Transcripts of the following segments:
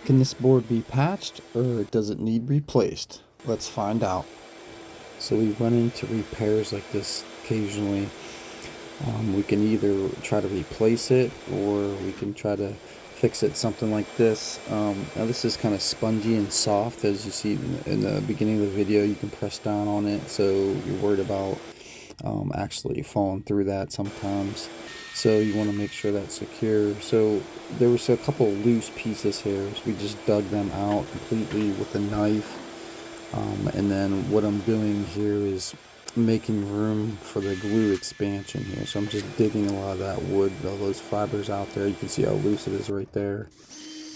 Can this board be patched or does it need replaced? Let's find out. So we run into repairs like this occasionally. We can either try to replace it or we can try to fix it something like this. Now this is kind of spongy and soft, as you see in the beginning of the video. You can press down on it, so you're worried about actually falling through that sometimes. So you want to make sure that's secure. So there was a couple of loose pieces here, so we just dug them out completely with a knife. And then what I'm doing here is making room for the glue expansion here. So I'm just digging a lot of that wood, all those fibers out there. You can see how loose it is right there.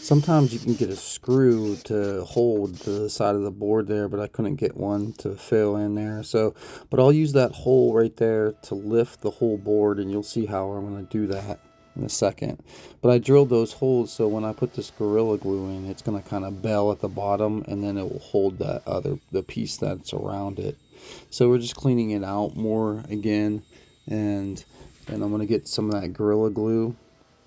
Sometimes you can get a screw to hold the side of the board there, but I couldn't get one to fill in there. So, but I'll use that hole right there to lift the whole board, and you'll see how I'm going to do that in a second. But I drilled those holes so when I put this Gorilla Glue in, it's going to kind of bell at the bottom, and then it will hold the piece that's around it. So we're just cleaning it out more again, and then I'm going to get some of that Gorilla Glue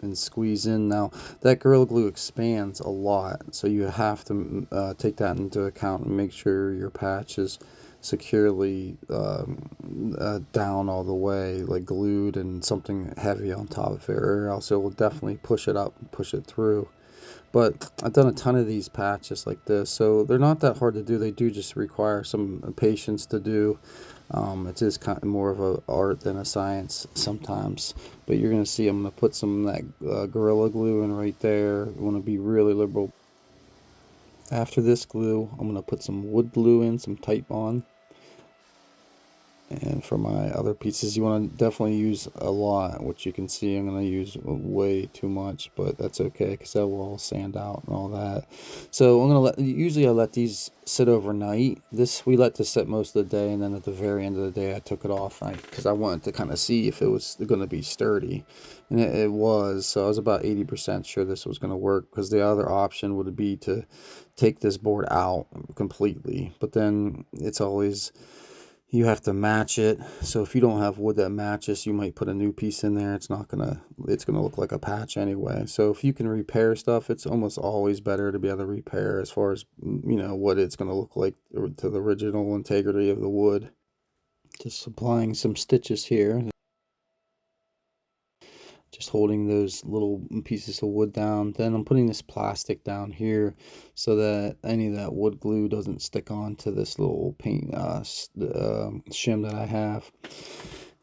and squeeze in. Now that Gorilla Glue expands a lot, so you have to take that into account and make sure your patch is securely down all the way, like glued and something heavy on top of it, or else it will definitely push it up and push it through. But I've done a ton of these patches like this, so they're not that hard to do. They do just require some patience to do. It is kind of more of an art than a science sometimes. But you're going to see I'm going to put some of that Gorilla Glue in right there. I want to be really liberal. After this glue, I'm going to put some wood glue in, some Titebond. And for my other pieces, you want to definitely use a lot, which you can see I'm going to use way too much, but that's okay because that will all sand out and all that. So I'm going to usually I let these sit overnight. We let this sit most of the day, and then at the very end of the day I took it off because I wanted to kind of see if it was going to be sturdy. And it was, so I was about 80% sure this was going to work, because the other option would be to take this board out completely. But then it's always, you have to match it. So if you don't have wood that matches, you might put a new piece in there. It's gonna look like a patch anyway. So if you can repair stuff, it's almost always better to be able to repair as far as, what it's gonna look like to the original integrity of the wood. Just applying some stitches here. Just holding those little pieces of wood down. Then I'm putting this plastic down here so that any of that wood glue doesn't stick onto this little paint shim that I have.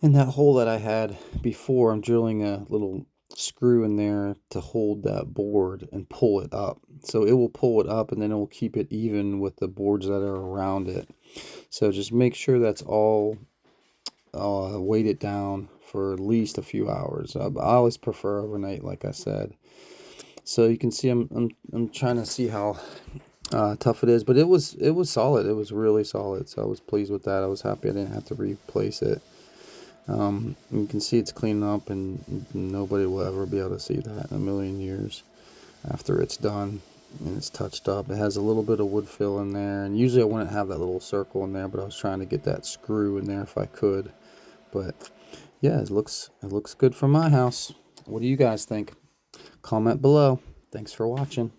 And that hole that I had before, I'm drilling a little screw in there to hold that board and pull it up. So it will pull it up, and then it will keep it even with the boards that are around it. So just make sure that's all weighted down for at least a few hours. I always prefer overnight, like I said. So you can see I'm trying to see how tough it is, but it was solid. It was really solid. So I was pleased with that. I was happy I didn't have to replace it. You can see it's cleaning up, and nobody will ever be able to see that in a million years after it's done and it's touched up. It has a little bit of wood fill in there, and usually I wouldn't have that little circle in there, but I was trying to get that screw in there if I could. But yeah, it looks good for my house. What do you guys think? Comment below. Thanks for watching.